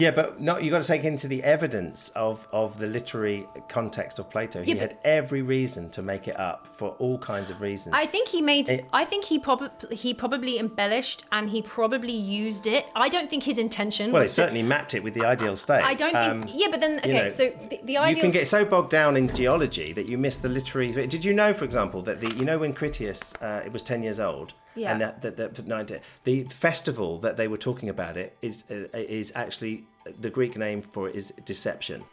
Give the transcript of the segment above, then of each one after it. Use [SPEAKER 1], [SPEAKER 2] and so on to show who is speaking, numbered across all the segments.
[SPEAKER 1] Yeah, but no, you got to take into the evidence of the literary context of Plato. He had every reason to make it up for all kinds of reasons.
[SPEAKER 2] I think he probably embellished and he probably used it. I don't think his intention.
[SPEAKER 1] Well, it certainly mapped it with the ideal state.
[SPEAKER 2] I don't think. Yeah, but then okay, so the ideal.
[SPEAKER 1] You can get so bogged down in geology that you miss the literary. Did you know, for example, that when Critias it was 10 years old?
[SPEAKER 2] Yeah.
[SPEAKER 1] And the festival that they were talking about is actually the Greek name for it is deception.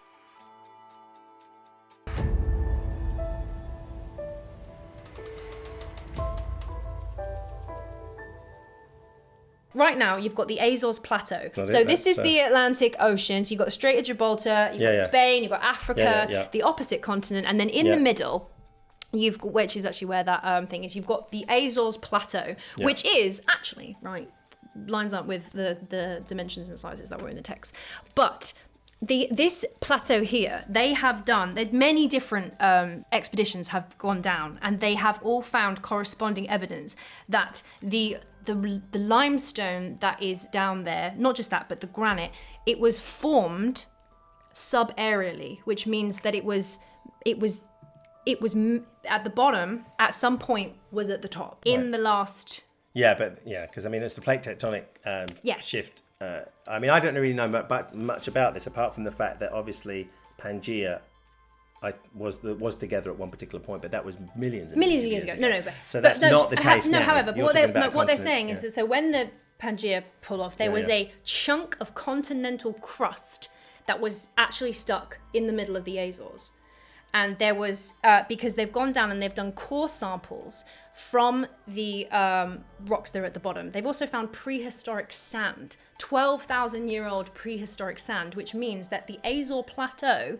[SPEAKER 2] Right now, you've got the Azores Plateau. This is the Atlantic Ocean. So you've got the Strait of Gibraltar, you've got Spain, you've got Africa, the opposite continent, and then in the middle, you've got, which is actually where that thing is, you've got the Azores Plateau, which is actually, lines up with the dimensions and sizes that were in the text. But this plateau here, many different expeditions have gone down, and they have all found corresponding evidence that the limestone that is down there, not just that, but the granite, it was formed subaerially, which means that it was at the bottom at some point was at the top in the last. Yeah,
[SPEAKER 1] because it's the plate tectonic shift. I don't really know much about this apart from the fact that obviously Pangaea was together at one particular point, but that was millions of years ago. So that's not the case now.
[SPEAKER 2] However, what they're saying is that so when the Pangaea pulled off, there was a chunk of continental crust that was actually stuck in the middle of the Azores. And there was, because they've gone down and they've done core samples from the rocks that are at the bottom. They've also found prehistoric sand, 12,000-year-old prehistoric sand, which means that the Azore Plateau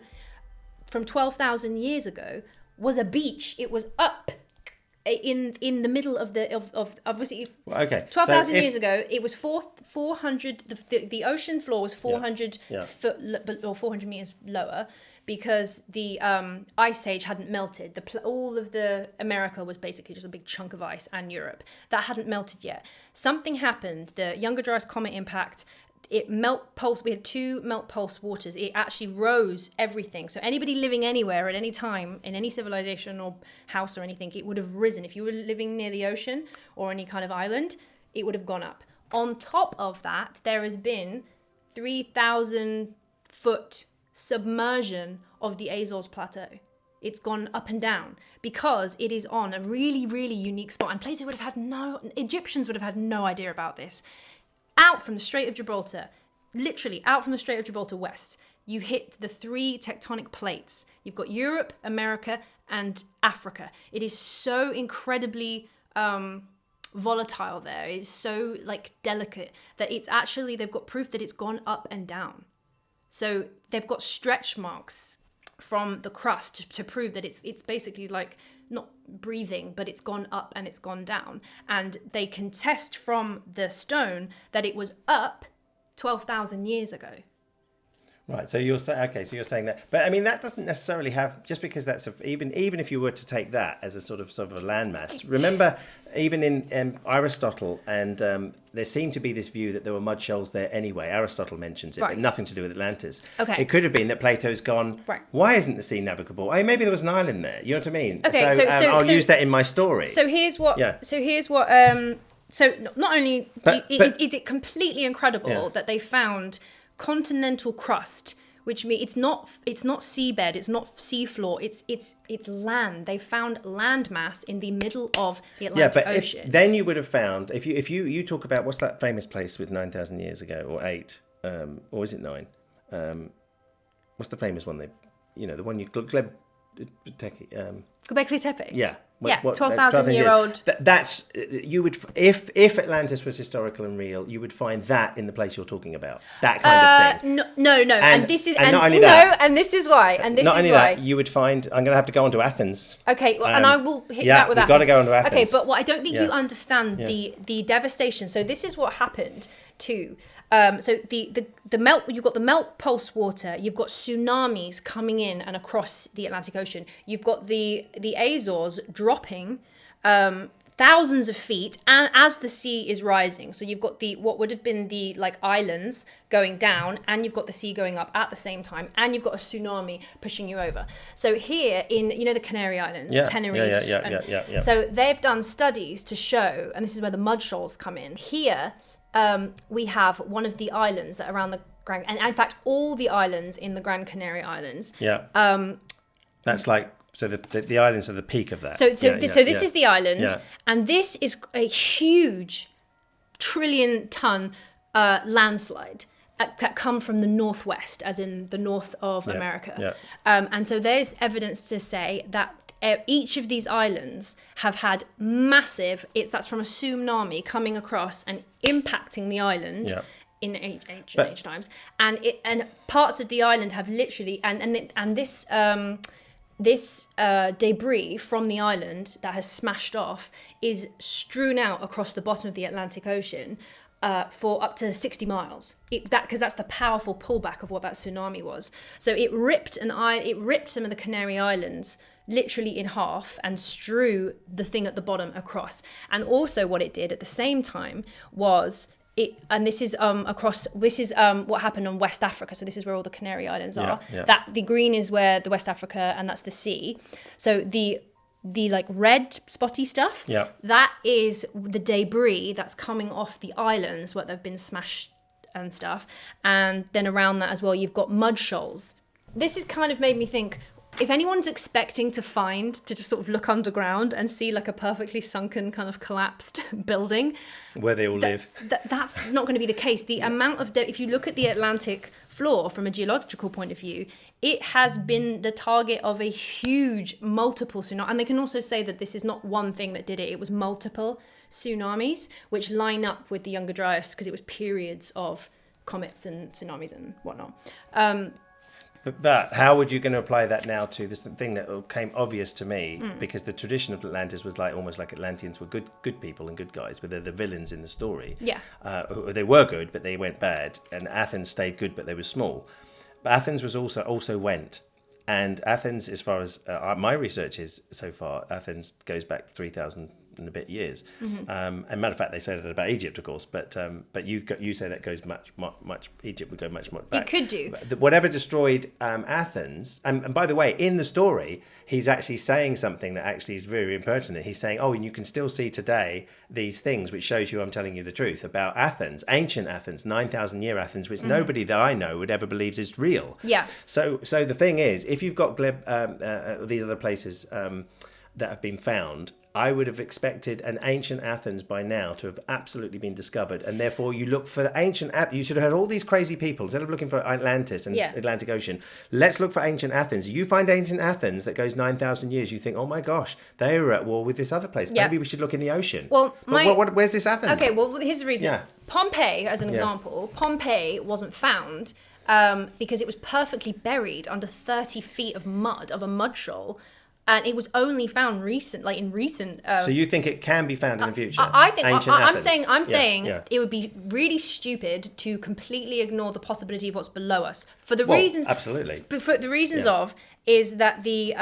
[SPEAKER 2] from 12,000 years ago was a beach. It was up in the middle of obviously.
[SPEAKER 1] Well, okay.
[SPEAKER 2] 12,000 years ago, it was 400. The ocean floor was 400 foot or 400 meters lower, because the ice age hadn't melted. All of the America was basically just a big chunk of ice, and Europe. That hadn't melted yet. Something happened. The Younger Dryas Comet impact, we had 2 melt pulse waters. It actually rose everything. So anybody living anywhere at any time, in any civilization or house or anything, it would have risen. If you were living near the ocean or any kind of island, it would have gone up. On top of that, there has been 3,000 foot submersion of the Azores Plateau. It's gone up and down because it is on a really, really unique spot. And Plato Egyptians would have had no idea about this. Out from the Strait of Gibraltar, literally out from the Strait of Gibraltar west, you hit the 3 tectonic plates. You've got Europe, America, and Africa. It is so incredibly volatile there. It's so delicate that it's actually, they've got proof that it's gone up and down. So they've got stretch marks from the crust to prove that it's basically not breathing, but it's gone up and it's gone down. And they can test from the stone that it was up 12,000 years ago.
[SPEAKER 1] Right, so you're saying that, but that doesn't necessarily have, just because that's even if you were to take that as a sort of a landmass. Remember, even in Aristotle, and there seemed to be this view that there were mud shells there anyway. Aristotle mentions it, but nothing to do with Atlantis.
[SPEAKER 2] Okay.
[SPEAKER 1] It could have been that Plato's gone, why isn't the sea navigable? Maybe there was an island there. You know what I mean?
[SPEAKER 2] Okay,
[SPEAKER 1] so I'll use that in my story.
[SPEAKER 2] So here's what. So not only is it completely incredible that they found continental crust, which means it's not seabed, it's not seafloor, it's land. They found land mass in the middle of the Atlantic Ocean.
[SPEAKER 1] Then you would have found, if you talk about, what's that famous place with 9,000 years ago, or 8, or is it 9? What's the famous one? The one you
[SPEAKER 2] Göbekli Tepe.
[SPEAKER 1] Yeah.
[SPEAKER 2] 12,000-year-old.
[SPEAKER 1] That's you would, if Atlantis was historical and real, you would find that in the place you're talking about. That kind of thing.
[SPEAKER 2] No. And this is this is why.
[SPEAKER 1] That, you would find. I'm going to have to go on to Athens.
[SPEAKER 2] Okay, and I will hit that with Athens.
[SPEAKER 1] Got to go on to Athens.
[SPEAKER 2] Okay, but what I don't think you understand the devastation. So this is what happened to. So the melt, you've got the melt pulse water, you've got tsunamis coming in and across the Atlantic Ocean, you've got the Azores dropping thousands of feet, and as the sea is rising. So you've got what would have been the like islands going down, and you've got the sea going up at the same time, and you've got a tsunami pushing you over. So here in the Canary Islands, Tenerife, so they've done studies to show, and this is where the mud shoals come in. Here we have one of the islands that are around the Grand, and in fact all the islands in the Gran Canary Islands.
[SPEAKER 1] That's like. So the islands are the peak of that.
[SPEAKER 2] So this is the island, and this is a huge trillion-ton landslide that come from the northwest, as in the north of America. And so there's evidence to say that each of these islands have had massive. That's from a tsunami coming across and impacting the island. In ancient times, and parts of the island have literally and this debris from the island that has smashed off is strewn out across the bottom of the Atlantic Ocean for up to 60 miles. Because that's the powerful pullback of what that tsunami was. So it ripped some of the Canary Islands literally in half and strew the thing at the bottom across. And also what it did at the same time was this is what happened on West Africa. So this is where all the Canary Islands are. That the green is where the West Africa, and that's the sea. So the like red spotty stuff, that is the debris that's coming off the islands where they've been smashed and stuff. And then around that as well, you've got mud shoals. This has kind of made me think, if anyone's expecting to just sort of look underground and see like a perfectly sunken kind of collapsed building
[SPEAKER 1] where they all live,
[SPEAKER 2] that's not going to be the case. The amount of if you look at the Atlantic floor from a geological point of view, it has been the target of a huge multiple tsunami. And they can also say that this is not one thing that did it. It was multiple tsunamis, which line up with the Younger Dryas because it was periods of comets and tsunamis and whatnot.
[SPEAKER 1] But how would you going to apply that now to this thing that became obvious to me? Because the tradition of Atlantis was almost like Atlanteans were good people and good guys, but they're the villains in the story. They were good, but they went bad, and Athens stayed good, but they were small. But Athens was also went, and Athens, as far as my research is so far, Athens goes back 3,000 and a bit years. And matter of fact, they say that about Egypt, of course, but you say that goes much Egypt would go much back.
[SPEAKER 2] It could do.
[SPEAKER 1] Whatever destroyed Athens, and by the way, in the story, he's actually saying something that actually is very impertinent. He's saying, and you can still see today these things, which shows you I'm telling you the truth about Athens, ancient Athens, 9,000 year Athens, which nobody that I know would ever believes is real. So the thing is, if you've got these other places that have been found, I would have expected an ancient Athens by now to have absolutely been discovered, and therefore you look for the ancient. You should have had all these crazy people instead of looking for Atlantis and Atlantic Ocean. Let's look for ancient Athens. You find ancient Athens that goes 9,000 years. You think, oh my gosh, they were at war with this other place. Maybe we should look in the ocean.
[SPEAKER 2] Well,
[SPEAKER 1] where's this Athens?
[SPEAKER 2] Okay, well here's the reason. Pompeii, as an example, Pompeii wasn't found because it was perfectly buried under 30 feet of mud, of a mud shoal. And it was only found in recent.
[SPEAKER 1] So you think it can be found in the future?
[SPEAKER 2] I think I'm saying it would be really stupid to completely ignore the possibility of what's below us for the reasons.
[SPEAKER 1] Absolutely.
[SPEAKER 2] For the reasons is that the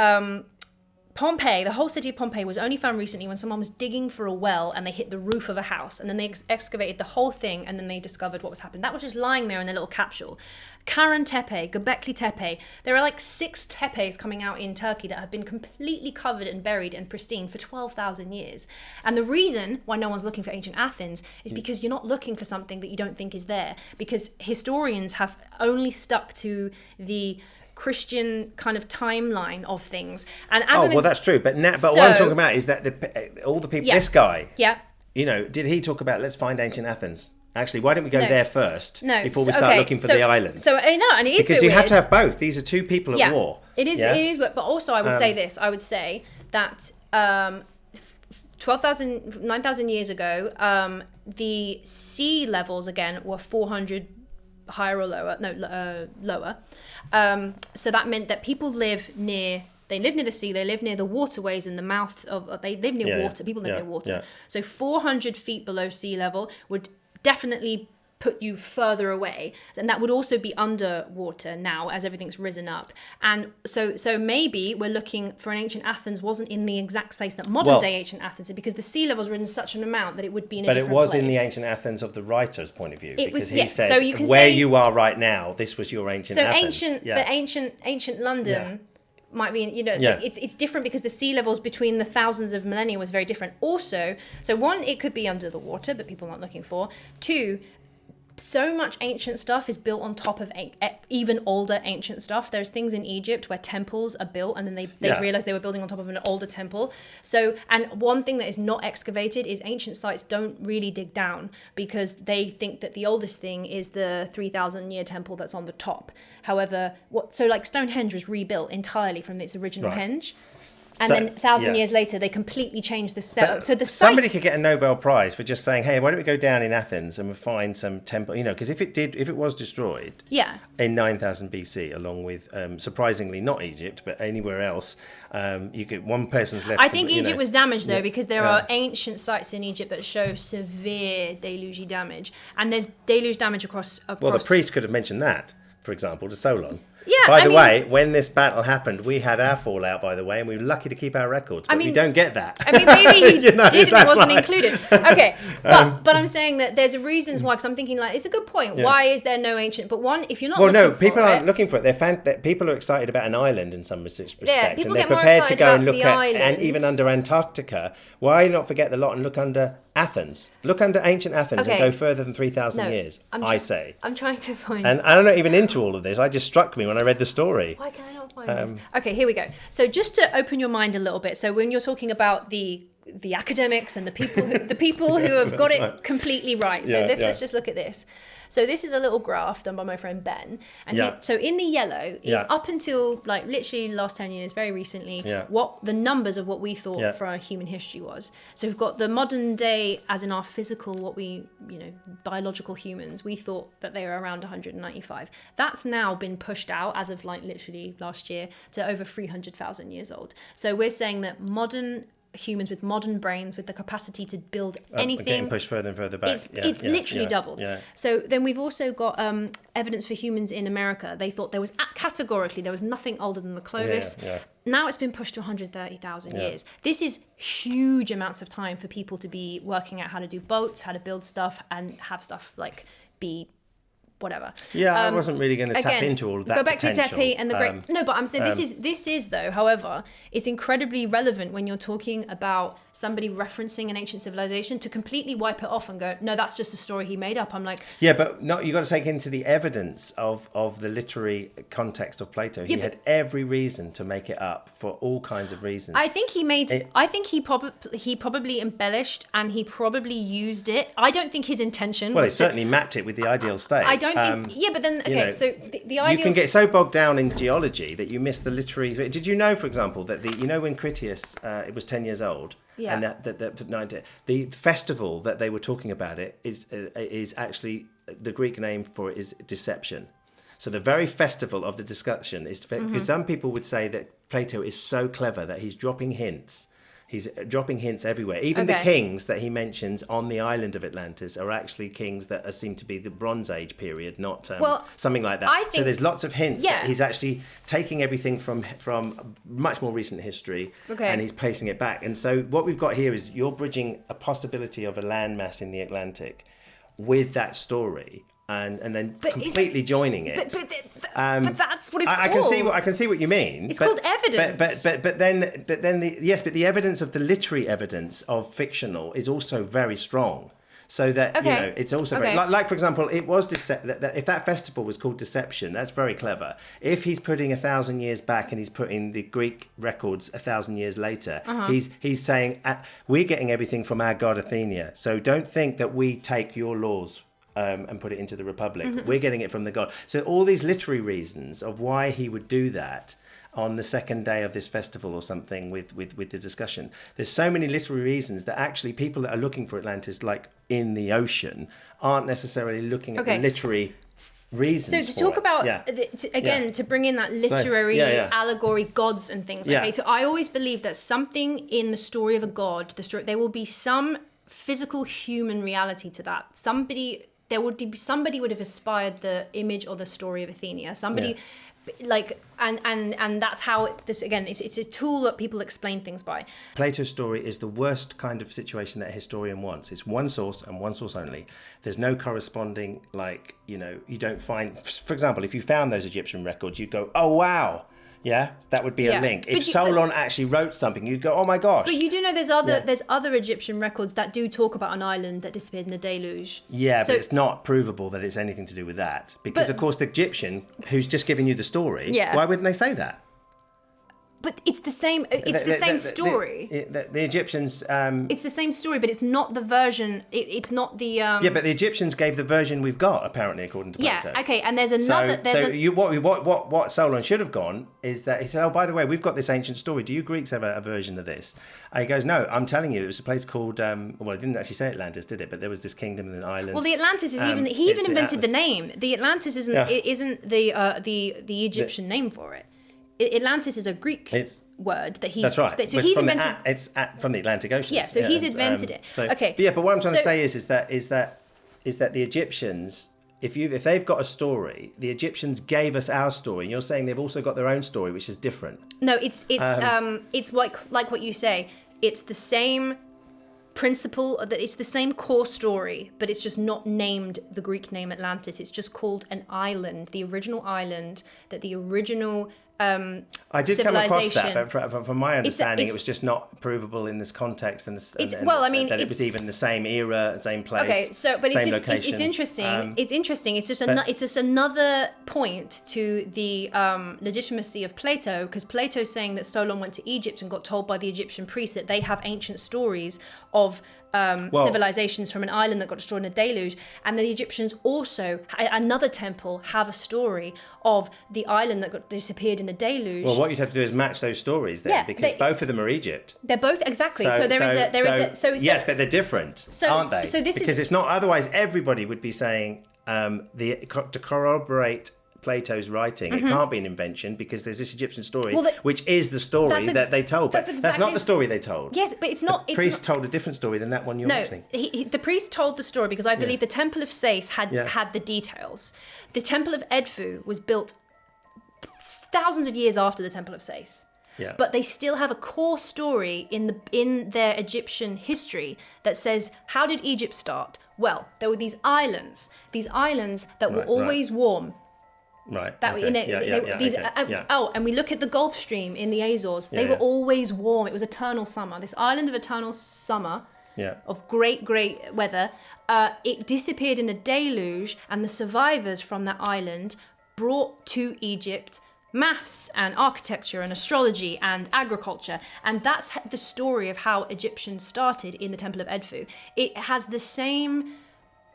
[SPEAKER 2] Pompeii, the whole city of Pompeii, was only found recently when someone was digging for a well and they hit the roof of a house, and then they excavated the whole thing, and then they discovered what was happening. That was just lying there in a little capsule. Karen Tepe, Göbekli Tepe, there are like 6 tepes coming out in Turkey that have been completely covered and buried and pristine for 12,000 years. And the reason why no one's looking for ancient Athens is because you're not looking for something that you don't think is there. Because historians have only stuck to the Christian kind of timeline of things. And
[SPEAKER 1] that's true. But what I'm talking about is that all the people, this guy, did he talk about let's find ancient Athens? Actually, why don't we go there first before we start looking for the island?
[SPEAKER 2] So and it is
[SPEAKER 1] because you have to have both. These are 2 people at war.
[SPEAKER 2] It is. But also, I would say this. I would say that 9,000 years ago, the sea levels again were 400 higher or lower. No, lower. So that meant that people live near. They live near the sea. They live near the waterways in the mouth of. They live near water. People live near water. So 400 feet below sea level would definitely put you further away, and that would also be underwater now as everything's risen up. And so maybe we're looking for an ancient Athens wasn't in the exact place that modern day ancient Athens is, because the sea level's risen such an amount that it would be in a different place.
[SPEAKER 1] But it was in the ancient Athens of the writer's point of view,
[SPEAKER 2] It
[SPEAKER 1] because
[SPEAKER 2] was,
[SPEAKER 1] he
[SPEAKER 2] yes.
[SPEAKER 1] said
[SPEAKER 2] So you can
[SPEAKER 1] where
[SPEAKER 2] say,
[SPEAKER 1] you are right now, this was your ancient Athens.
[SPEAKER 2] But ancient London might be, it's different because the sea levels between the thousands of millennia was very different. Also, so one, it could be under the water, but people aren't looking for. Two, so much ancient stuff is built on top of even older ancient stuff. There's things in Egypt where temples are built and then they realized they were building on top of an older temple. So, and one thing that is not excavated is ancient sites don't really dig down because they think that the oldest thing is the 3,000 year temple that's on the top. However, so like Stonehenge was rebuilt entirely from its original henge. And then 1,000 years later, they completely changed the setup. So
[SPEAKER 1] somebody could get a Nobel Prize for just saying, "Hey, why don't we go down in Athens and we'll find some temple?" Because if it was destroyed, in 9,000 BC, along with surprisingly not Egypt, but anywhere else, one person's left.
[SPEAKER 2] I think Egypt was damaged though, because there are ancient sites in Egypt that show severe deluge damage, and there's deluge damage across.
[SPEAKER 1] Well, the priest could have mentioned that, for example, to Solon.
[SPEAKER 2] Yeah,
[SPEAKER 1] by the way, when this battle happened, we had our fallout, by the way, and we were lucky to keep our records, but we don't get that.
[SPEAKER 2] I mean, maybe he did and it wasn't included. Okay, but I'm saying that there's reasons why, because I'm thinking like, it's a good point. Why is there no ancient? But one, if you're not
[SPEAKER 1] people aren't looking for it. That people are excited about an island in some respect, and they're prepared to go and look at, and even under Antarctica. Why not forget the lot and look under Athens? Look under ancient Athens and go further than 3,000 years, I say.
[SPEAKER 2] I'm trying to find...
[SPEAKER 1] And I'm not even into all of this. I just struck me when I read the story.
[SPEAKER 2] Why can I not find this? Okay, here we go. So just to open your mind a little bit. So when you're talking about the academics and the people who have got it completely right. So let's just look at this. So this is a little graph done by my friend Ben. And so in the yellow is up until like literally last 10 years, very recently, what the numbers of what we thought for our human history was. So we've got the modern day, as in our physical, what we, biological humans, we thought that they were around 195. That's now been pushed out as of like literally last year to over 300,000 years old. So we're saying that modern humans with modern brains with the capacity to build anything
[SPEAKER 1] getting pushed further and further back.
[SPEAKER 2] It's literally doubled. So then we've also got evidence for humans in America. They thought there was categorically there was nothing older than the Clovis. Now it's been pushed to 130,000 years. This is huge amounts of time for people to be working out how to do boats, how to build stuff, and have stuff like be whatever.
[SPEAKER 1] I wasn't really going to tap into all of that.
[SPEAKER 2] Go back
[SPEAKER 1] potential.
[SPEAKER 2] to Tepe and the great. No, but I'm saying this is though. However, it's incredibly relevant when you're talking about somebody referencing an ancient civilization to completely wipe it off and go, no, that's just a story he made up. I'm like,
[SPEAKER 1] but no, you got to take into the evidence of the literary context of Plato. He had every reason to make it up for all kinds of reasons.
[SPEAKER 2] I think he probably embellished and he probably used it. I don't think his intention.
[SPEAKER 1] Well, he certainly mapped it with the ideal state.
[SPEAKER 2] I don't think. But then so the ideal.
[SPEAKER 1] You can get so bogged down in geology that you miss the literary. Did you know, for example, that when Critias it was 10 years old. And the festival that they were talking about is actually the Greek name for it is deception. So the very festival of the discussion is because some people would say that Plato is so clever that he's dropping hints. He's dropping hints everywhere. Even the kings that he mentions on the island of Atlantis are actually kings that seem to be the Bronze Age period, not something like that. So there's lots of hints that he's actually taking everything from much more recent history and he's placing it back. And so what we've got here is you're bridging a possibility of a landmass in the Atlantic with that story. And then completely joining it.
[SPEAKER 2] But that's what it's called.
[SPEAKER 1] I can see what you mean.
[SPEAKER 2] It's called evidence.
[SPEAKER 1] But then the evidence of the literary evidence of fictional is also very strong. So that it's also very, like for example, it was that if that festival was called Deception, that's very clever. If he's putting 1,000 years back and he's putting the Greek records 1,000 years later, he's saying we're getting everything from our god Athena. So don't think that we take your laws. And put it into the Republic. We're getting it from the god. So all these literary reasons of why he would do that on the second day of this festival or something with the discussion. There's so many literary reasons that actually people that are looking for Atlantis, like in the ocean, aren't necessarily looking at the literary reasons.
[SPEAKER 2] So to talk about to bring in that literary allegory, gods and things. Okay, so I always believe that something in the story of a god, there will be some physical human reality to that. Somebody somebody would have aspired the image or the story of Athena. Somebody like and that's how this again. It's a tool that people explain things by.
[SPEAKER 1] Plato's story is the worst kind of situation that a historian wants. It's one source and one source only. There's no corresponding, you don't find. For example, if you found those Egyptian records, you'd go, "Oh wow." Yeah, that would be a link. If Solon actually wrote something, you'd go, "Oh my gosh!"
[SPEAKER 2] But you do know there's other Egyptian records that do talk about an island that disappeared in a deluge.
[SPEAKER 1] Yeah, but it's not provable that it's anything to do with that, because of course the Egyptian who's just giving you the story.
[SPEAKER 2] Yeah.
[SPEAKER 1] Why wouldn't they say that?
[SPEAKER 2] But it's the same. It's the same story.
[SPEAKER 1] The Egyptians.
[SPEAKER 2] It's the same story, but it's not the version. It's not the.
[SPEAKER 1] Yeah, but the Egyptians gave the version we've got, apparently, according to Plato.
[SPEAKER 2] Yeah. Okay, and there's another.
[SPEAKER 1] What Solon should have gone is that he said, "Oh, by the way, we've got this ancient story. Do you Greeks have a version of this?" And he goes, "No, I'm telling you, it was a place called. Well, it didn't actually say Atlantis, did it? But there was this kingdom and an island.
[SPEAKER 2] Well, the Atlantis is he even invented the name. The Atlantis isn't the Egyptian name for it. Atlantis is a Greek word that he's.
[SPEAKER 1] That's right.
[SPEAKER 2] So he's invented.
[SPEAKER 1] It's from the Atlantic Ocean.
[SPEAKER 2] Yeah. So he's invented it. Okay.
[SPEAKER 1] But but what I'm trying to say is that the Egyptians, if they've got a story, the Egyptians gave us our story, and you're saying they've also got their own story, which is different.
[SPEAKER 2] No, it's like what you say. It's the same principle, that it's the same core story, but it's just not named the Greek name Atlantis. It's just called an island, the original island that the original
[SPEAKER 1] I did come across that, but from my understanding, it was just not provable in this context, that it was even the same era, same place.
[SPEAKER 2] Okay, but
[SPEAKER 1] same location.
[SPEAKER 2] It's interesting. It's interesting. It's just another point to the legitimacy of Plato, because Plato's saying that Solon went to Egypt and got told by the Egyptian priests that they have ancient stories of civilizations from an island that got destroyed in a deluge, and the Egyptians also, another temple, have a story of the island that disappeared in a deluge.
[SPEAKER 1] Well, what you'd have to do is match those stories then, because both of them are Egypt.
[SPEAKER 2] They're both exactly.
[SPEAKER 1] Yes, but they're different, aren't they?
[SPEAKER 2] So
[SPEAKER 1] because it's not. Otherwise, everybody would be saying to corroborate Plato's writing, it can't be an invention, because there's this Egyptian story, which is the story that they told. But that's not the story they told.
[SPEAKER 2] Yes, but it's not.
[SPEAKER 1] The priest told a different story than that one you're mentioning.
[SPEAKER 2] The priest told the story because I believe the Temple of Sais had the details. The Temple of Edfu was built thousands of years after the Temple of Sais.
[SPEAKER 1] Yeah.
[SPEAKER 2] But they still have a core story in their Egyptian history that says, how did Egypt start? Well, there were these islands that were always warm.
[SPEAKER 1] Right.
[SPEAKER 2] And we look at the Gulf Stream in the Azores. They were always warm. It was eternal summer. This island of eternal summer, of great weather. It disappeared in a deluge, and the survivors from that island brought to Egypt maths and architecture and astrology and agriculture, and that's the story of how Egyptians started in the Temple of Edfu. It has the same.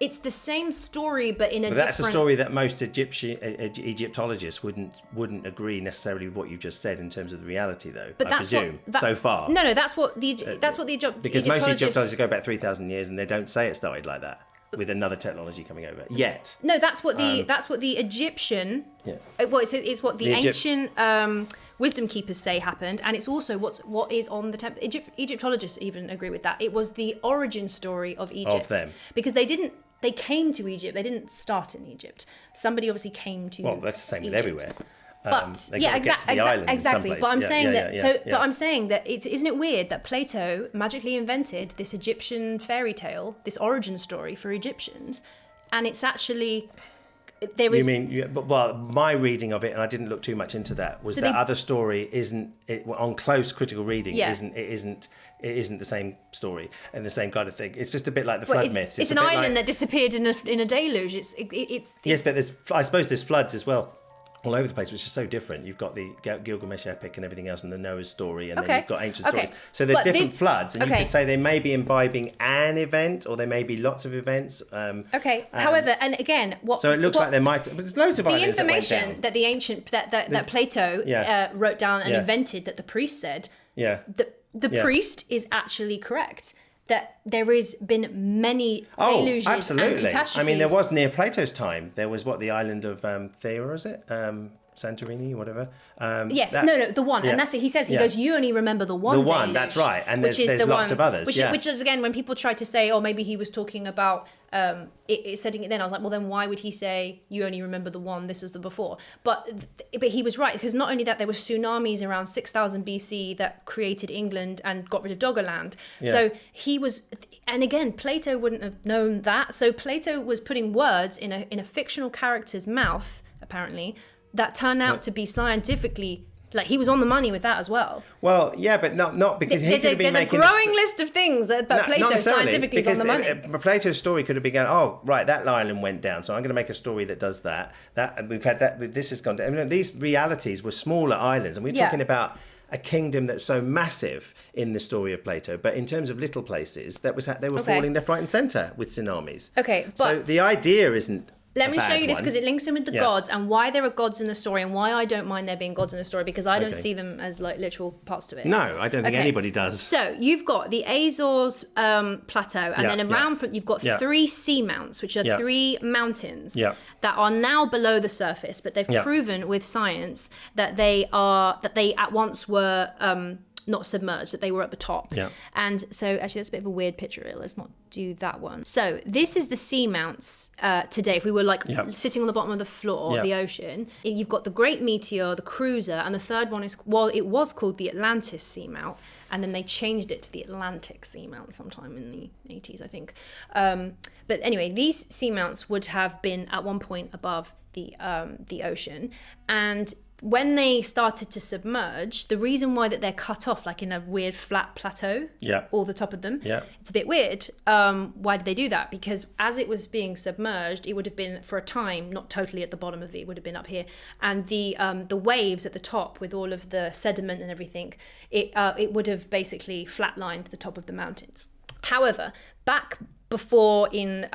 [SPEAKER 2] It's the same story, but in a different...
[SPEAKER 1] That's a story that most Egyptologists wouldn't agree necessarily with what you've just said in terms of the reality, though. But I presume so far.
[SPEAKER 2] No, that's what the
[SPEAKER 1] because most Egyptologists go back 3,000 years and they don't say it started like that with another technology coming over yet.
[SPEAKER 2] No, that's what the Egyptian. Yeah. Well, it's what the ancient wisdom keepers say happened, and it's also what is on the temple. Egyptologists even agree with that. It was the origin story of Egypt.
[SPEAKER 1] Of them.
[SPEAKER 2] Because they came to Egypt. They didn't start in Egypt. Somebody obviously came to.
[SPEAKER 1] Well, that's the same
[SPEAKER 2] Egypt.
[SPEAKER 1] with everywhere.
[SPEAKER 2] But
[SPEAKER 1] exactly.
[SPEAKER 2] But I'm saying But I'm saying that isn't it weird that Plato magically invented this Egyptian fairy tale, this origin story for Egyptians, and it's actually there is.
[SPEAKER 1] Well, my reading of it, and I didn't look too much into that, was that other story on close critical reading it isn't the same story and the same kind of thing. It's just a bit like the flood myths.
[SPEAKER 2] It's an island that disappeared in a deluge. Yes,
[SPEAKER 1] but I suppose there's floods as well all over the place, which is so different. You've got the Gilgamesh epic and everything else, and the Noah's story, and then you've got ancient stories. So there's different floods, and you could say they may be imbibing an event, or there may be lots of events.
[SPEAKER 2] However, and again,
[SPEAKER 1] so it looks like there might. But there's loads of islands
[SPEAKER 2] the information that the ancient that Plato wrote down and invented, that the priest said.
[SPEAKER 1] Yeah.
[SPEAKER 2] The priest is actually correct. That there has been many deluges and catastrophes.
[SPEAKER 1] I mean, there was near Plato's time. There was the island of Thera, is it? Santorini, whatever.
[SPEAKER 2] Yes, the one, and that's what he says. He goes, "You only remember the one."
[SPEAKER 1] The one,
[SPEAKER 2] deluge,
[SPEAKER 1] that's right, and there's lots of others.
[SPEAKER 2] Which is again, when people tried to say, "Oh, maybe he was talking about setting it." Then I was like, "Well, then why would he say you only remember the one? This was the before." But he was right, because not only that, there were tsunamis around 6000 BC that created England and got rid of Doggerland. Yeah. So he was, and again, Plato wouldn't have known that. So Plato was putting words in a fictional character's mouth, apparently, that turned out to be scientifically, like, he was on the money with that as well.
[SPEAKER 1] Well, yeah, but not because he could have been making...
[SPEAKER 2] There's a growing list of things that Plato scientifically is on the money.
[SPEAKER 1] Plato's story could have been going, oh, right, that island went down, so I'm going to make a story that does that. We've had that, this has gone down. I mean, these realities were smaller islands, and we're talking about a kingdom that's so massive in the story of Plato, but in terms of little places, they were falling left, right, and centre with tsunamis.
[SPEAKER 2] Okay, but...
[SPEAKER 1] So the idea isn't...
[SPEAKER 2] Let me show you this, because it links in with the gods and why there are gods in the story, and why I don't mind there being gods in the story, because I don't see them as like literal parts to it.
[SPEAKER 1] No, I don't think anybody does.
[SPEAKER 2] So you've got the Azores plateau, and then around from you've got 3 sea mounts, which are 3 mountains that are now below the surface, but they've proven with science that they at once were not submerged, that they were at the top. Yeah. And so actually that's a bit of a weird picture. Let's not do that one. So this is the sea mounts today. If we were like sitting on the bottom of the floor of the ocean, you've got the Great Meteor, the Cruiser, and the third one is, well, it was called the Atlantis Sea Mount, and then they changed it to the Atlantic Sea Mount sometime in the 80s, I think. But anyway, these sea mounts would have been at one point above the ocean, and when they started to submerge, the reason why that they're cut off, like in a weird flat plateau, all the top of them, it's a bit weird. Why did they do that? Because as it was being submerged, it would have been, for a time, not totally at the bottom of it, it would have been up here. And the waves at the top, with all of the sediment and everything, it would have basically flatlined the top of the mountains. However, back before in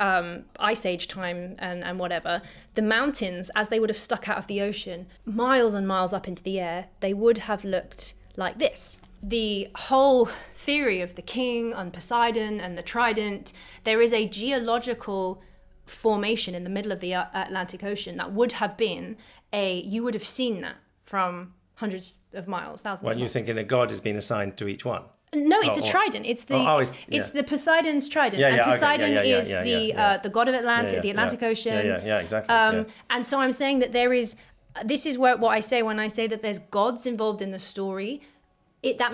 [SPEAKER 2] Ice Age time and whatever, the mountains, as they would have stuck out of the ocean, miles and miles up into the air, they would have looked like this. The whole theory of the king and Poseidon and the trident, there is a geological formation in the middle of the Atlantic Ocean that would have been you would have seen that from hundreds of miles, thousands of miles.
[SPEAKER 1] Well, you're thinking a god has been assigned to each one?
[SPEAKER 2] No, it's a trident. It's the Poseidon's trident. And Poseidon is the god of the Atlantic Ocean.
[SPEAKER 1] Yeah, exactly.
[SPEAKER 2] And so I'm saying that this is what I say when I say that there's gods involved in the story. That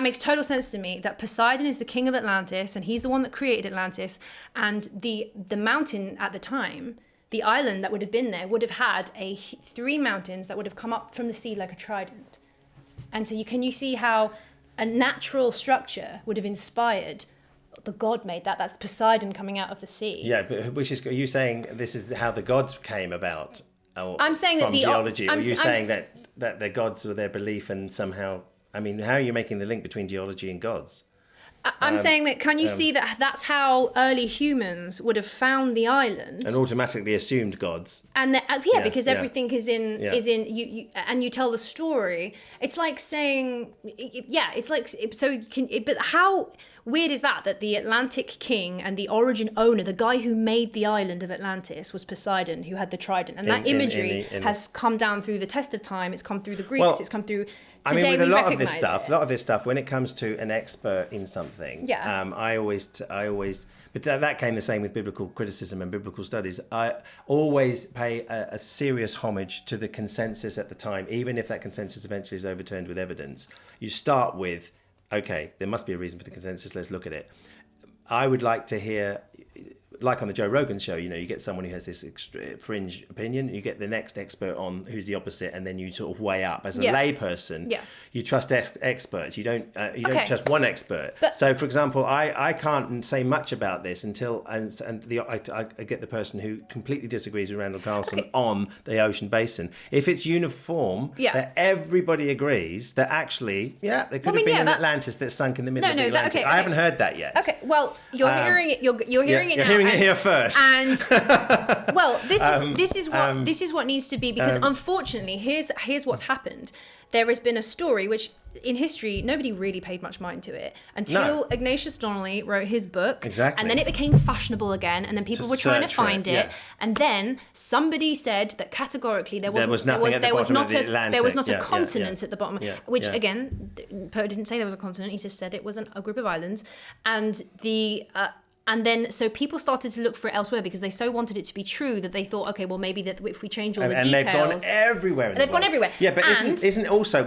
[SPEAKER 2] makes total sense to me, that Poseidon is the king of Atlantis, and he's the one that created Atlantis. And the mountain at the time, the island that would have been there, would have had 3 mountains that would have come up from the sea like a trident. And so can you see how a natural structure would have inspired the god made that? That's Poseidon coming out of the sea.
[SPEAKER 1] Yeah, but are you saying this is how the gods came about?
[SPEAKER 2] I'm saying
[SPEAKER 1] from
[SPEAKER 2] that
[SPEAKER 1] geology. Or are you saying that the gods were their belief, and somehow, I mean, how are you making the link between geology and gods?
[SPEAKER 2] I'm saying that, can you see that that's how early humans would have found the island
[SPEAKER 1] and automatically assumed gods? And
[SPEAKER 2] because everything is in you, and you tell the story. It's like saying, but how weird is that the Atlantic king and the origin owner, the guy who made the island of Atlantis, was Poseidon, who had the trident, and that imagery has come down through the test of time. It's come through the Greeks. It's come through. Today,
[SPEAKER 1] I mean, with a lot of this stuff, when it comes to an expert in something, I always, but that came the same with biblical criticism and biblical studies. I always pay a serious homage to the consensus at the time, even if that consensus eventually is overturned with evidence. You start with, okay, there must be a reason for the consensus. Let's look at it. I would like to hear, like on the Joe Rogan show, you get someone who has this fringe opinion, you get the next expert on who's the opposite, and then you sort of weigh up. As a layperson, you trust experts. You don't trust one expert. So, for example, I can't say much about this until I get the person who completely disagrees with Randall Carlson on the ocean basin. If it's uniform, that everybody agrees that actually, there could have been an Atlantis that sunk in the middle of the Atlantic. I haven't heard that yet.
[SPEAKER 2] Okay, well, you're hearing it. You're hearing it now.
[SPEAKER 1] Hearing it here first.
[SPEAKER 2] And well, this is what needs to be, because unfortunately, here's what's happened. there has been a story which in history nobody really paid much mind to it until Ignatius Donnelly wrote his book.
[SPEAKER 1] Exactly.
[SPEAKER 2] And then it became fashionable again, and then people were trying to find it. And then somebody said that categorically there was not a continent at the bottom, which again, Poe didn't say there was a continent, he just said it was a group of islands. And then, so people started to look for it elsewhere because they so wanted it to be true that they thought, okay, well, maybe that if we change all the details...
[SPEAKER 1] And they've gone everywhere.
[SPEAKER 2] They've gone everywhere.
[SPEAKER 1] Yeah, but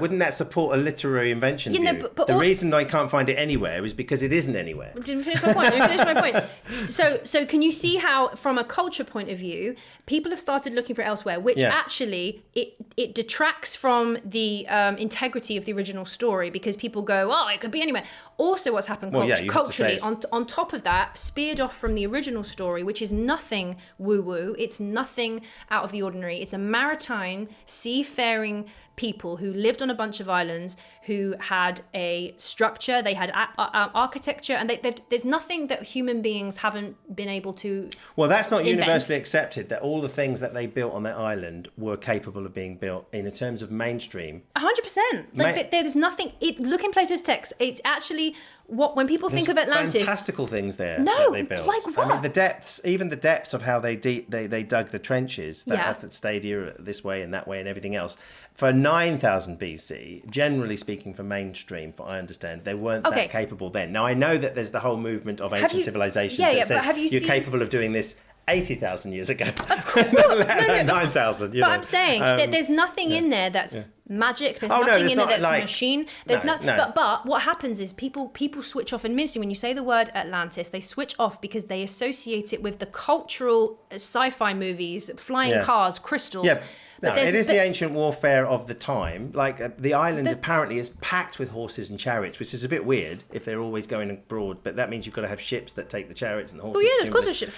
[SPEAKER 1] wouldn't that support a literary invention view? But the reason I can't find it anywhere is because it isn't anywhere.
[SPEAKER 2] Didn't finish my point. So can you see how, from a culture point of view, people have started looking for it elsewhere, which actually, it detracts from the integrity of the original story because people go, oh, it could be anywhere. Also, what's happened culturally, on top of that, speared off from the original story, which is nothing woo-woo, it's nothing out of the ordinary. It's a maritime, seafaring people who lived on a bunch of islands, who had a structure, they had architecture, and there's nothing that human beings haven't been able to
[SPEAKER 1] Well, that's not
[SPEAKER 2] invent.
[SPEAKER 1] Universally accepted, that all the things that they built on that island were capable of being built in terms of mainstream.
[SPEAKER 2] 100%. There's nothing... Look in Plato's text. It's actually... when people think of Atlantis...
[SPEAKER 1] fantastical things there that they built.
[SPEAKER 2] Like what?
[SPEAKER 1] I mean, the depths of how they dug the trenches that stayed here this way and that way and everything else. For 9,000 BC, generally speaking, for mainstream, I understand, they weren't that capable then. Now, I know that there's the whole movement of ancient civilizations that says you're capable of doing this 80,000 years ago. Of course. 9,000,
[SPEAKER 2] But I'm saying that there's nothing in there that's magic. There's nothing in there that's machine. There's But what happens is people switch off. And when you say the word Atlantis, they switch off because they associate it with the cultural sci-fi movies, flying cars, crystals.
[SPEAKER 1] Yeah. No, it is the ancient warfare of the time. Like the island apparently is packed with horses and chariots, which is a bit weird if they're always going abroad. But that means you've got to have ships that take the chariots and the horses.
[SPEAKER 2] Well, yeah, of course, there's ships.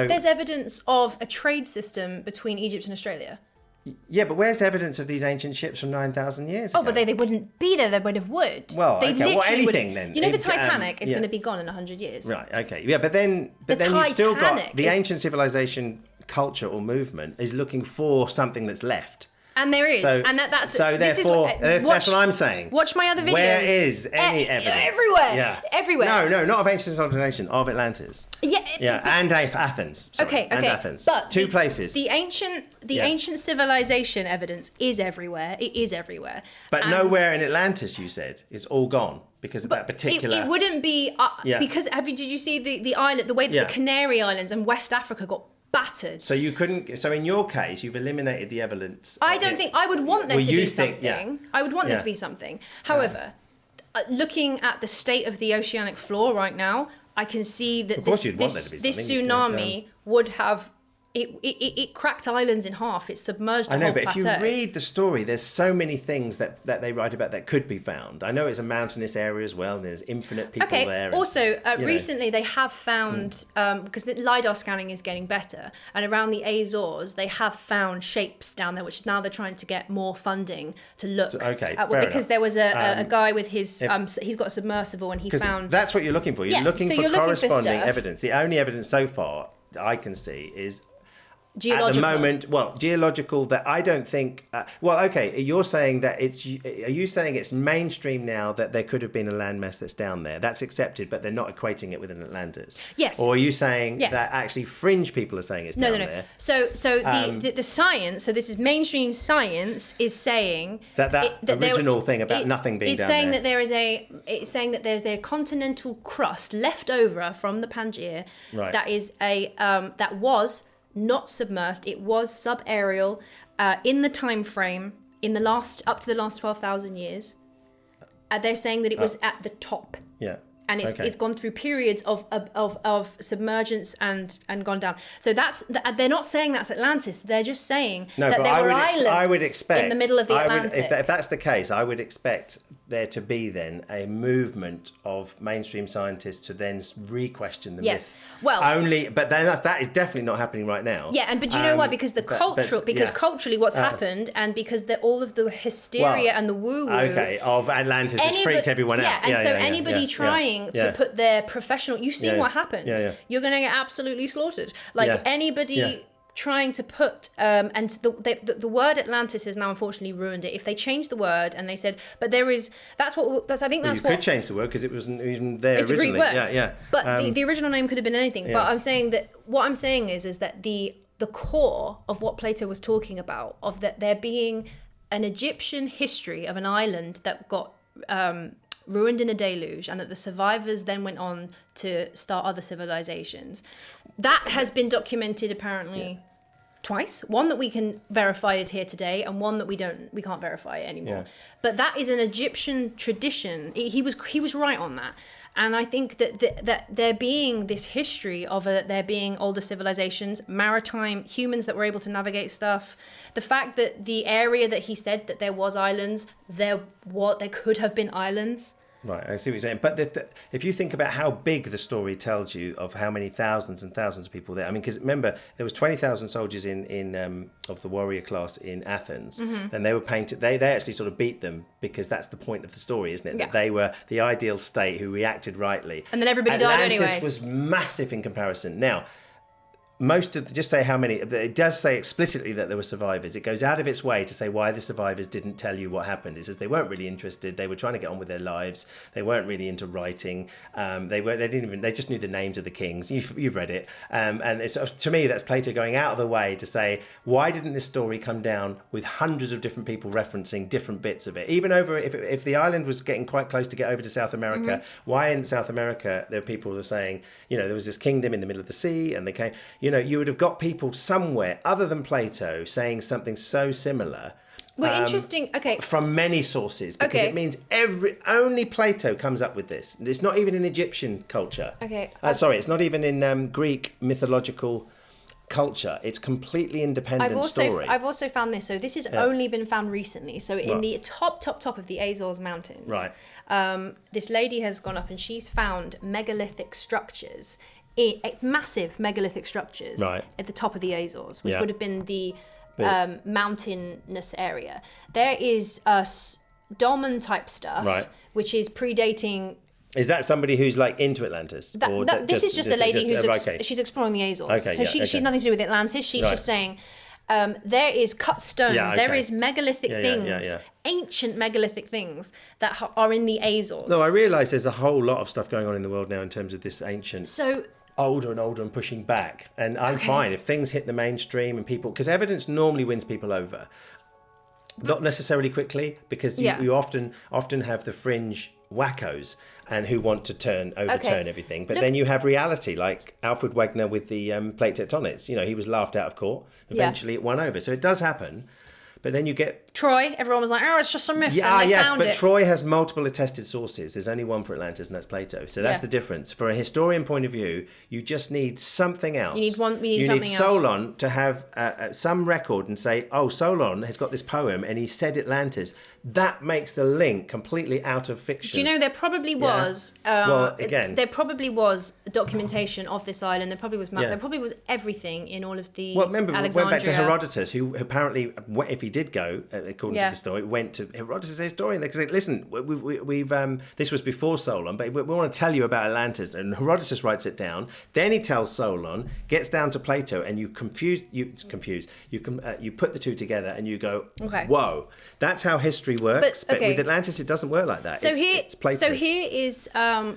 [SPEAKER 2] There's evidence of a trade system between Egypt and Australia.
[SPEAKER 1] Yeah, but where's evidence of these ancient ships from 9,000 years ago?
[SPEAKER 2] Oh, but they wouldn't be there. They would have wood.
[SPEAKER 1] Well, anything then.
[SPEAKER 2] You know, the Titanic is going to be gone in 100 years.
[SPEAKER 1] Right. Okay. Yeah, but then you've still got the ancient civilization culture or movement is looking for something that's left.
[SPEAKER 2] And there is, that's what
[SPEAKER 1] I'm saying.
[SPEAKER 2] Watch my other videos.
[SPEAKER 1] Where is any evidence?
[SPEAKER 2] Everywhere.
[SPEAKER 1] Yeah.
[SPEAKER 2] Everywhere.
[SPEAKER 1] No, not of ancient civilization, of Atlantis. And Athens. Sorry, and Athens.
[SPEAKER 2] But
[SPEAKER 1] two places.
[SPEAKER 2] The ancient civilization evidence is everywhere. It is everywhere.
[SPEAKER 1] But nowhere in Atlantis, you said, it's all gone because of that particular.
[SPEAKER 2] It wouldn't be because did you see the island, the way that the Canary Islands and West Africa got battered?
[SPEAKER 1] So you couldn't. So in your case, you've eliminated the evidence.
[SPEAKER 2] I don't think I would want there to be something. I would want there to be something. However, looking at the state of the oceanic floor right now, I can see that this tsunami would have. It cracked islands in half. It submerged a whole plateau.
[SPEAKER 1] But if you read the story, there's so many things that they write about that could be found. I know it's a mountainous area as well, and there's infinite people there.
[SPEAKER 2] Also, recently they have found, because the LiDAR scanning is getting better, and around the Azores, they have found shapes down there, which now they're trying to get more funding to look at. Because there was a guy with his, he's got a submersible, and he found...
[SPEAKER 1] That's what you're looking for. You're looking for corresponding evidence. The only evidence so far that I can see is...
[SPEAKER 2] Geological.
[SPEAKER 1] At the moment, geological, that I don't think... you're saying that are you saying it's mainstream now that there could have been a landmass that's down there? That's accepted, but they're not equating it with an Atlantis?
[SPEAKER 2] Yes.
[SPEAKER 1] Or are you saying that actually fringe people are saying it's down there?
[SPEAKER 2] So the science, so this is mainstream science, is saying...
[SPEAKER 1] That original thing about nothing being down there.
[SPEAKER 2] It's saying that there's a continental crust left over from the Pangaea that is that was... not submersed, it was subaerial in the time frame up to the last 12,000 years. They're saying that it was at the top. Yeah. And it's gone through periods of submergence and gone down. So they're not saying that's Atlantis. They're just saying that there were islands in the middle of the Atlantic.
[SPEAKER 1] If that's the case, I would expect there to be then a movement of mainstream scientists to then re-question the myth.
[SPEAKER 2] Well,
[SPEAKER 1] but then that is definitely not happening right now.
[SPEAKER 2] Yeah, but do you know why? Because culturally what's happened, and because all of the hysteria and the woo-woo
[SPEAKER 1] of Atlantis has freaked everyone out.
[SPEAKER 2] Anybody trying to put their professional... You've seen what happens. You're going to get absolutely slaughtered. Anybody trying to put and the word Atlantis has now unfortunately ruined it. If they changed the word and they said, but there is I think that's
[SPEAKER 1] you could change the word because it wasn't even there
[SPEAKER 2] it's
[SPEAKER 1] originally.
[SPEAKER 2] A Greek word.
[SPEAKER 1] Yeah.
[SPEAKER 2] But the original name could have been anything.
[SPEAKER 1] Yeah.
[SPEAKER 2] But I'm saying that what I'm saying is that the core of what Plato was talking about, of that there being an Egyptian history of an island that got ruined in a deluge, and that the survivors then went on to start other civilizations. That has been documented apparently twice. One that we can verify is here today, and one that we can't verify anymore.
[SPEAKER 1] Yeah.
[SPEAKER 2] But that is an Egyptian tradition. He was right on that. And I think that there being this history of there being older civilizations, maritime humans that were able to navigate stuff, the fact that the area that he said that there was islands, there could have been islands.
[SPEAKER 1] Right, I see what you're saying. But if you think about how big the story tells you of how many thousands and thousands of people there, I mean, because remember, there was 20,000 soldiers in of the warrior class in Athens, and they were painted. They actually sort of beat them because that's the point of the story, isn't it?
[SPEAKER 2] Yeah.
[SPEAKER 1] That they were the ideal state who reacted rightly.
[SPEAKER 2] And then everybody died anyway.
[SPEAKER 1] Atlantis was massive in comparison. Now, just say how many, it does say explicitly that there were survivors. It goes out of its way to say why the survivors didn't tell you what happened. It says they weren't really interested. They were trying to get on with their lives. They weren't really into writing. They just knew the names of the kings. You've read it. And it's, to me, that's Plato going out of the way to say, why didn't this story come down with hundreds of different people referencing different bits of it? Even over, if the island was getting quite close to get over to South America, why in South America there are people who are saying, there was this kingdom in the middle of the sea and they came, you would have got people somewhere other than Plato saying something so similar.
[SPEAKER 2] Well, interesting. Okay.
[SPEAKER 1] From many sources, because it means only Plato comes up with this. It's not even in Egyptian culture.
[SPEAKER 2] Okay.
[SPEAKER 1] Sorry, it's not even in Greek mythological culture. It's completely independent story.
[SPEAKER 2] I've also found this. So this has only been found recently. So in the top of the Azores Mountains,
[SPEAKER 1] right.
[SPEAKER 2] This lady has gone up and she's found megalithic structures. Massive megalithic structures at the top of the Azores, which would have been the mountainous area. There is dolmen type stuff, which is predating.
[SPEAKER 1] Is that somebody who's like into Atlantis?
[SPEAKER 2] This is just a lady who's she's exploring the Azores.
[SPEAKER 1] Okay,
[SPEAKER 2] she's nothing to do with Atlantis. She's just saying there is cut stone. There is megalithic things. Ancient megalithic things that are in the Azores.
[SPEAKER 1] No, I realise there's a whole lot of stuff going on in the world now in terms of this ancient.
[SPEAKER 2] So.
[SPEAKER 1] Older and pushing back, and I'm fine if things hit the mainstream and people, because evidence normally wins people over, not necessarily quickly, because you often have the fringe wackos and who want to overturn everything, but then you have reality like Alfred Wegener with the plate tectonics. He was laughed out of court. Eventually it won over, so it does happen. But then you get
[SPEAKER 2] Troy. Everyone was like, "Oh, it's just a myth."
[SPEAKER 1] But Troy has multiple attested sources. There's only one for Atlantis, and that's Plato. So that's the difference. For a historian point of view, you just need something else.
[SPEAKER 2] You need
[SPEAKER 1] Solon to have some record and say, "Oh, Solon has got this poem, and he said Atlantis." That makes the link completely out of fiction.
[SPEAKER 2] Do you know there probably was? There probably was documentation of this island. There probably was There probably was everything in all of the.
[SPEAKER 1] Well, remember, we
[SPEAKER 2] Alexandria.
[SPEAKER 1] went back to Herodotus, who apparently, if he did go, according to the story, went to Herodotus, the historian. They said, "Listen, we've this was before Solon, but we want to tell you about Atlantis." And Herodotus writes it down. Then he tells Solon, gets down to Plato, and you put the two together, and you go, "Whoa, that's how history works." But with Atlantis, it doesn't work like that. It's Plato.
[SPEAKER 2] So here is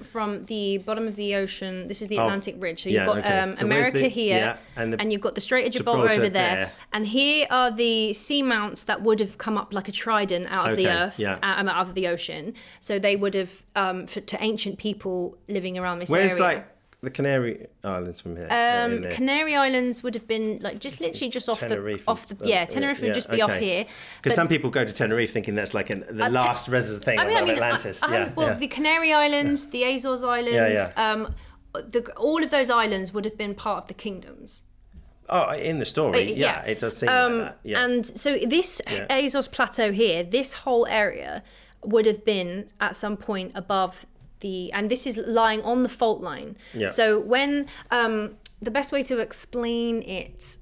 [SPEAKER 2] from the bottom of the ocean. This is the Atlantic Ridge. So you've got America here, and you've got the Strait of Gibraltar over there. And here are the sea mounts that would have come up like a trident out of the earth, out of the ocean. So they would have, to ancient people living around this area.
[SPEAKER 1] Where's like the Canary Islands from here?
[SPEAKER 2] Canary Islands would have been like literally just off
[SPEAKER 1] Tenerife
[SPEAKER 2] Tenerife would just be off here.
[SPEAKER 1] Because some people go to Tenerife thinking that's like the last resident thing of Atlantis.
[SPEAKER 2] The Canary Islands, the Azores Islands, all of those islands would have been part of the kingdoms.
[SPEAKER 1] Oh, in the story, it does seem like that. Yeah.
[SPEAKER 2] And so this Azores Plateau here, this whole area would have been at some point above and this is lying on the fault line. Yeah. So when the best way to explain it.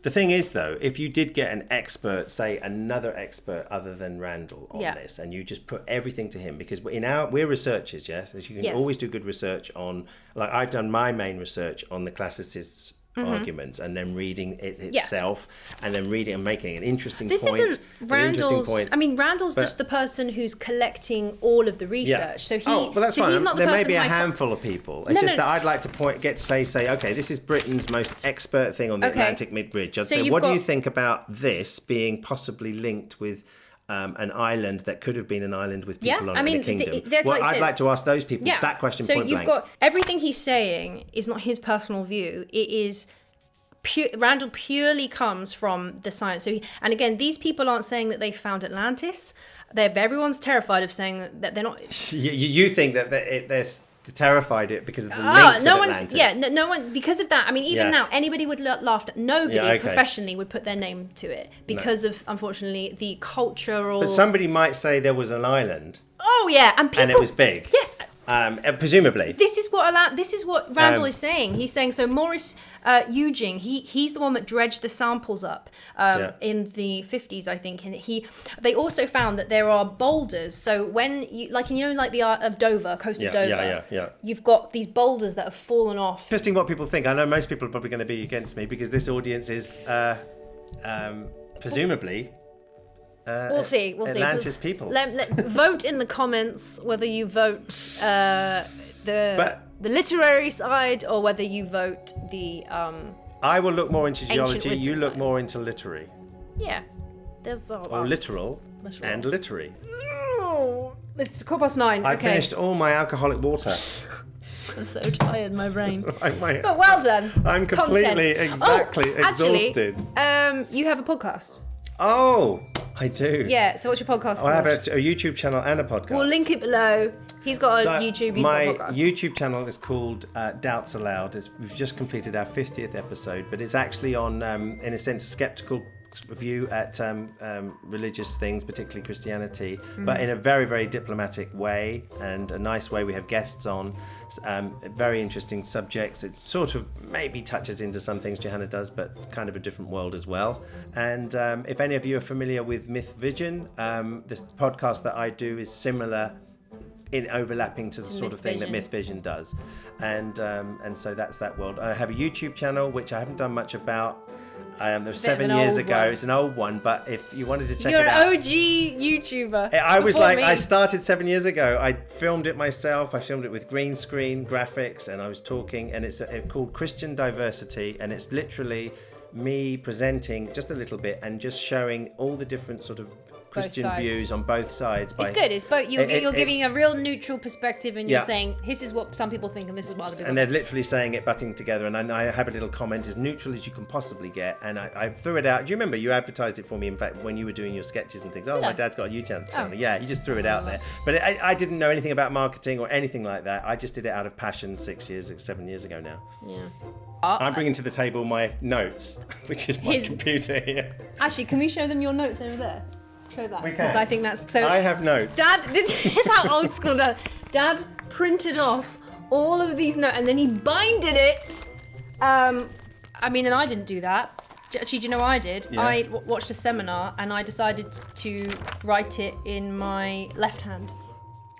[SPEAKER 1] The thing is, though, if you did get an expert, say another expert other than Randall on this, and you just put everything to him, because we're researchers, yes, as you can always do good research on. Like I've done my main research on the classicists arguments and then reading it itself and then reading and making an interesting
[SPEAKER 2] This
[SPEAKER 1] point.
[SPEAKER 2] isn't Randall's. I mean, Randall's just the person who's collecting all of the research. So
[SPEAKER 1] well, that's
[SPEAKER 2] so
[SPEAKER 1] fine.
[SPEAKER 2] he's not the
[SPEAKER 1] there
[SPEAKER 2] person
[SPEAKER 1] may be a
[SPEAKER 2] like,
[SPEAKER 1] handful of people. It's just that I'd like to get to say, okay, this is Britain's most expert thing on the Atlantic mid-ridge. I'd say, what do you think about this being possibly linked with an island that could have been an island with people on it in the kingdom? I'd like to ask those people that question point blank. So you've got
[SPEAKER 2] everything he's saying is not his personal view. It is Randall purely comes from the science. So and again, these people aren't saying that they found Atlantis. Everyone's terrified of saying that they're not.
[SPEAKER 1] You think that they're terrified it because of the links of Atlantis.
[SPEAKER 2] No one because of that. I mean, even now, anybody would laugh at. Nobody professionally would put their name to it because of, unfortunately, the cultural.
[SPEAKER 1] But somebody might say there was an island.
[SPEAKER 2] Oh yeah, and
[SPEAKER 1] it was big.
[SPEAKER 2] Yes.
[SPEAKER 1] Presumably.
[SPEAKER 2] This is what Randall is saying. He's saying so. Maurice Eugene, he's the one that dredged the samples up in the 50s, I think. And they also found that there are boulders. So when you like the of Dover, coast of Dover, you've got these boulders that have fallen off.
[SPEAKER 1] Interesting what people think. I know most people are probably going to be against me because this audience is presumably.
[SPEAKER 2] We'll see.
[SPEAKER 1] Atlantis people.
[SPEAKER 2] Vote in the comments whether you vote the literary side or whether you vote the.
[SPEAKER 1] I will look more into geology. You look more into literary.
[SPEAKER 2] Yeah, there's
[SPEAKER 1] literal and literary.
[SPEAKER 2] Oh, it's 9:15.
[SPEAKER 1] I finished all my alcoholic water.
[SPEAKER 2] I'm so tired, my brain.
[SPEAKER 1] But
[SPEAKER 2] well done.
[SPEAKER 1] I'm completely exhausted.
[SPEAKER 2] Actually, you have a podcast.
[SPEAKER 1] Oh, I do.
[SPEAKER 2] Yeah, so what's your podcast called?
[SPEAKER 1] I have a YouTube channel and a podcast.
[SPEAKER 2] We'll link it below. He's got a YouTube, he's got a podcast. My
[SPEAKER 1] YouTube channel is called Doubts Aloud. We've just completed our 50th episode, but it's actually on, in a sense, a skeptical view at religious things, particularly Christianity, but in a very, very diplomatic way and a nice way. We have guests on, very interesting subjects. It sort of maybe touches into some things Johanna does, but kind of a different world as well. And if any of you are familiar with Myth Vision, the podcast that I do is similar in overlapping to the sort of thing that Myth Vision does. And so that's that world. I have a YouTube channel, which I haven't done much about. There was 7 years ago. It's an old one, but if you wanted to check it out.
[SPEAKER 2] You're an OG YouTuber.
[SPEAKER 1] I started 7 years ago. I filmed it myself. I filmed it with green screen graphics, and I was talking, and it's called Christian Diversity, and it's literally me presenting just a little bit and just showing all the different sort of Christian views on both sides.
[SPEAKER 2] It's good. It's both. You're giving a real neutral perspective, and you're saying this is what some people think, and this is what other people.
[SPEAKER 1] And they're literally saying it, butting together. And I have a little comment as neutral as you can possibly get. And I threw it out. Do you remember you advertised it for me? In fact, when you were doing your sketches and things. My dad's got a YouTube channel. Yeah, you just threw it out there. But I didn't know anything about marketing or anything like that. I just did it out of passion 7 years ago now.
[SPEAKER 2] Yeah.
[SPEAKER 1] I'm bringing to the table my notes, which is my computer here.
[SPEAKER 2] Actually, can we show them your notes over there? Show that, because I think that's so.
[SPEAKER 1] I have notes.
[SPEAKER 2] Dad, this is how old school Dad printed off all of these notes and then he binded it. And I didn't do that. Actually, do you know what I did? Yeah. I watched a seminar and I decided to write it in my left hand.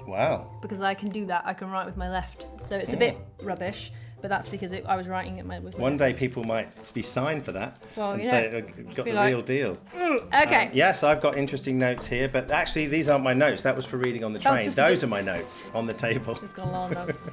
[SPEAKER 1] Wow.
[SPEAKER 2] Because I can do that. I can write with my left. So it's a bit rubbish. But that's because I was writing it with my
[SPEAKER 1] One day people might be signed for that and say got the real deal.
[SPEAKER 2] Okay.
[SPEAKER 1] Yes, I've got interesting notes here, but actually these aren't my notes. That was for reading on the train. Those are my notes on the table.
[SPEAKER 2] It's got a lot of notes.